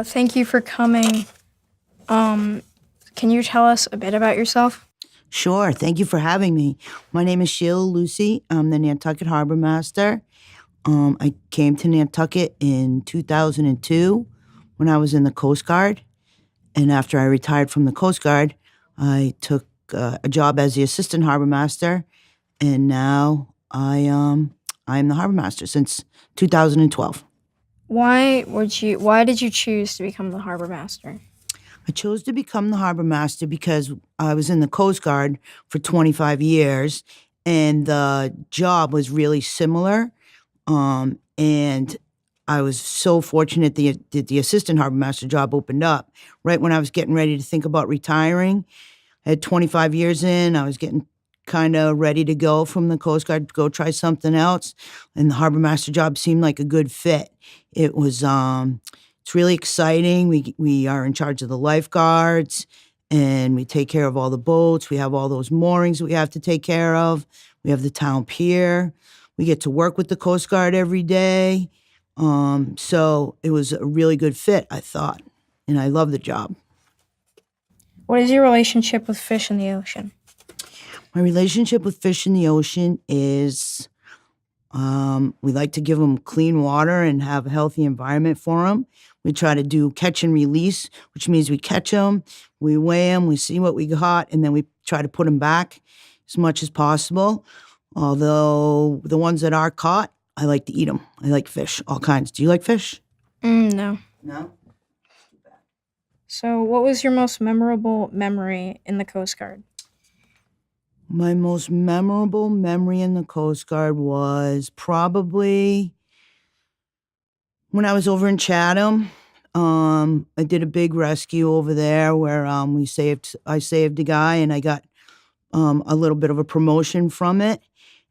Thank you for coming. Um, can you tell us a bit about yourself? Sure. Thank you for having me. My name is Sheila Lucey. I'm the Nantucket Harbor Master. I came to Nantucket in 2002 when I was in the Coast Guard. And after I retired from the Coast Guard, I took a job as the Assistant Harbor Master. And now I'm the Harbor Master since 2012. Why did you choose to become the harbor master? I chose to become the harbor master because I was in the Coast Guard for 25 years and the job was really similar. And I was so fortunate that the assistant harbor master job opened up right when I was getting ready to think about retiring. I had 25 years in, I was getting kind of ready to go from the Coast Guard to go try something else. And the harbor master job seemed like a good fit. It was, it's really exciting. We are in charge of the lifeguards and we take care of all the boats. We have all those moorings that we have to take care of. We have the town pier. We get to work with the Coast Guard every day. So it was a really good fit, I thought. And I love the job. What is your relationship with fish in the ocean? My relationship with fish in the ocean is we like to give them clean water and have a healthy environment for them. We try to do catch and release, which means we catch them, we weigh them, we see what we got, and then we try to put them back as much as possible. Although the ones that are caught, I like to eat them. I like fish, all kinds. Do you like fish? No. No? So, what was your most memorable memory in the Coast Guard? My most memorable memory in the Coast Guard was probably when I was over in Chatham. I did a big rescue over there where I saved a guy and I got a little bit of a promotion from it.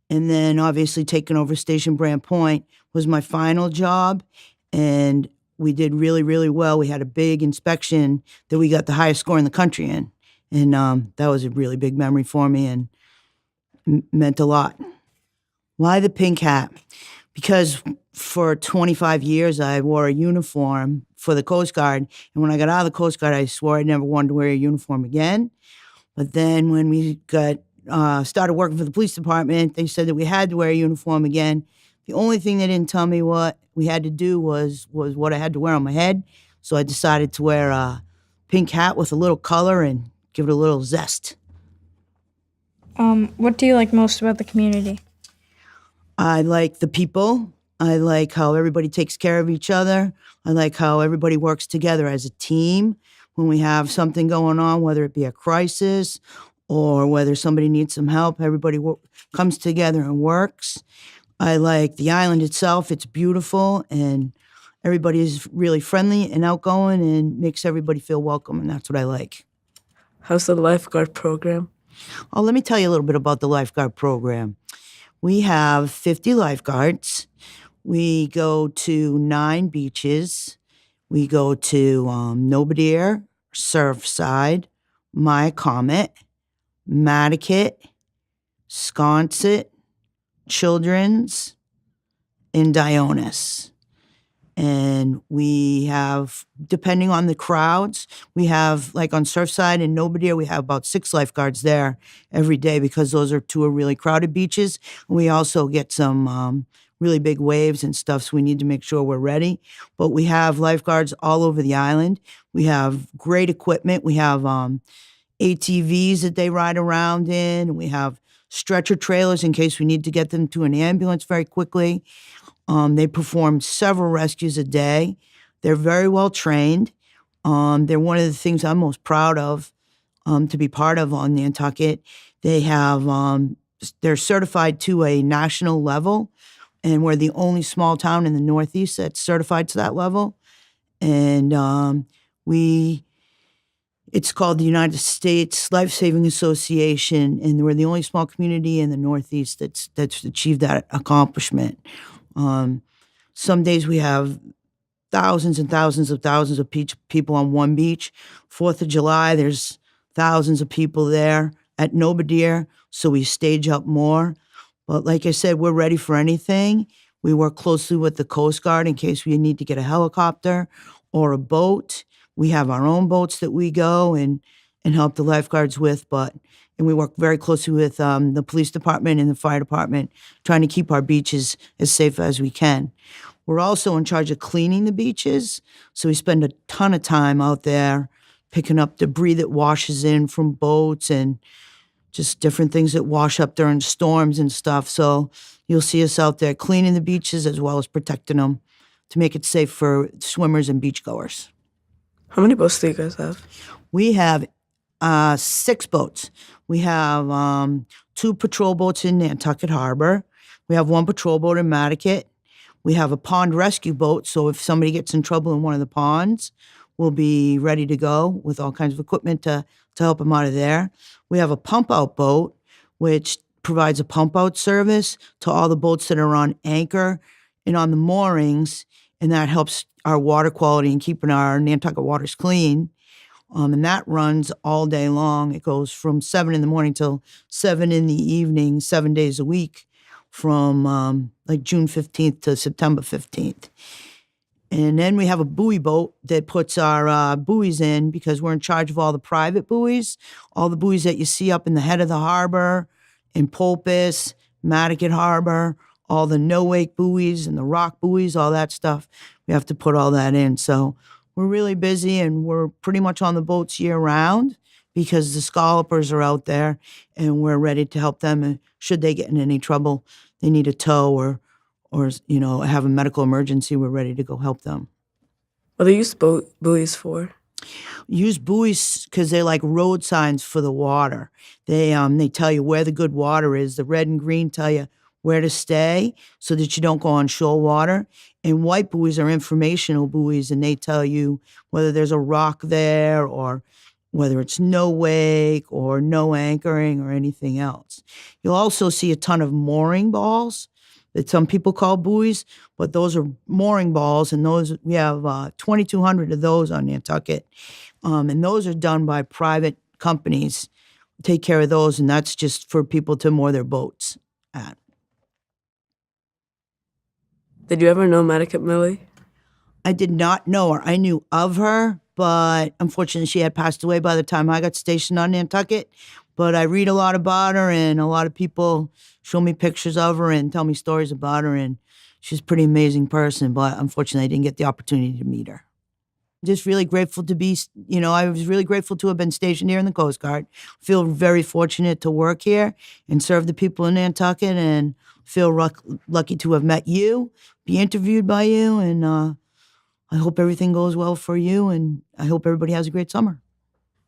And then obviously taking over Station Brand Point was my final job. And we did really, really well. We had a big inspection that we got the highest score in the country in. And that was a really big memory for me and meant a lot. Why the pink hat? Because for 25 years, I wore a uniform for the Coast Guard. And when I got out of the Coast Guard, I swore I never wanted to wear a uniform again. But then when we started working for the police department, they said that we had to wear a uniform again. The only thing they didn't tell me what we had to do was what I had to wear on my head. So I decided to wear a pink hat with a little color and give it a little zest. What do you like most about the community? I like the people. I like how everybody takes care of each other. I like how everybody works together as a team when we have something going on, whether it be a crisis or whether somebody needs some help. Everybody comes together and works. I like the island itself. It's beautiful and everybody is really friendly and outgoing and makes everybody feel welcome, and that's what I like. How's the lifeguard program? Oh, let me tell you a little bit about the lifeguard program. We have 50 lifeguards. We go to 9 beaches. We go to Nobodere, Surfside, Comet, Nantucket, Sconset, Children's, and Dionis. And we have, depending on the crowds, we have, like on Surfside and Nobodere, we have about 6 lifeguards there every day because those are 2 really crowded beaches. And we also get some really big waves and stuff, so we need to make sure we're ready. But we have lifeguards all over the island. We have great equipment. We have ATVs that they ride around in. And we have stretcher trailers in case we need to get them to an ambulance very quickly. They perform several rescues a day. They're very well trained. They're one of the things I'm most proud of to be part of on Nantucket. They have, they're certified to a national level, and we're the only small town in the Northeast that's certified to that level. And it's called the United States Life Saving Association, and we're the only small community in the Northeast that's achieved that accomplishment. Some days we have thousands and thousands of people on one beach. 4th of July, there's thousands of people there at Nobodere, so we stage up more. But like I said, we're ready for anything. We work closely with the Coast Guard in case we need to get a helicopter or a boat. We have our own boats that we go and help the lifeguards with, and we work very closely with the police department and the fire department, trying to keep our beaches as safe as we can. We're also in charge of cleaning the beaches, so we spend a ton of time out there picking up debris that washes in from boats and just different things that wash up during storms and stuff. So you'll see us out there cleaning the beaches as well as protecting them to make it safe for swimmers and beachgoers. How many boats do you guys have? We have 6 boats. We have 2 patrol boats in Nantucket Harbor. We have 1 patrol boat in Nantucket. We have a pond rescue boat, so if somebody gets in trouble in one of the ponds, we'll be ready to go with all kinds of equipment to help them out of there. We have a pump-out boat, which provides a pump-out service to all the boats that are on anchor and on the moorings, and that helps our water quality and keeping our Nantucket waters clean. And that runs all day long. It goes from 7 in the morning till 7 in the evening, 7 days a week, from like June 15th to September 15th. And then we have a buoy boat that puts our buoys in, because we're in charge of all the private buoys, all the buoys that you see up in the head of the harbor, in Pulpus, Nantucket Harbor, all the no-wake buoys and the rock buoys, all that stuff. We have to put all that in. So we're really busy, and we're pretty much on the boats year-round because the scallopers are out there, and we're ready to help them. And should they get in any trouble, they need a tow or have a medical emergency, we're ready to go help them. What do you use buoys for? Use buoys because they're like road signs for the water. They tell you where the good water is. The red and green tell you where to stay so that you don't go on shoal water. And white buoys are informational buoys, and they tell you whether there's a rock there or whether it's no wake or no anchoring or anything else. You'll also see a ton of mooring balls that some people call buoys, but those are mooring balls, and those we have 2,200 of those on Nantucket, and those are done by private companies. Take care of those, and that's just for people to moor their boats at. Did you ever know Nantucket Millie? I did not know her. I knew of her, but unfortunately she had passed away by the time I got stationed on Nantucket. But I read a lot about her, and a lot of people show me pictures of her and tell me stories about her, and she's a pretty amazing person, but unfortunately I didn't get the opportunity to meet her. Just really grateful to be, I was really grateful to have been stationed here in the Coast Guard. Feel very fortunate to work here and serve the people in Nantucket, and feel lucky to have met you, be interviewed by you, and I hope everything goes well for you, and I hope everybody has a great summer.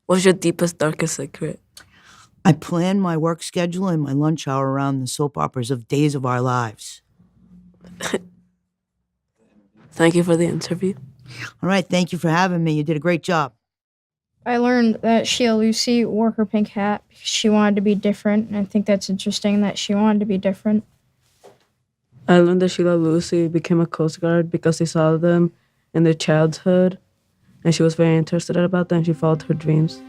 What's your deepest, darkest secret? I plan my work schedule and my lunch hour around the soap operas of Days of Our Lives. Thank you for the interview. All right, thank you for having me. You did a great job. I learned that Sheila Lucey wore her pink hat because she wanted to be different, and I think that's interesting that she wanted to be different. I learned that Sheila Lucey became a Coast Guard because she saw them in their childhood, and she was very interested about them. She followed her dreams.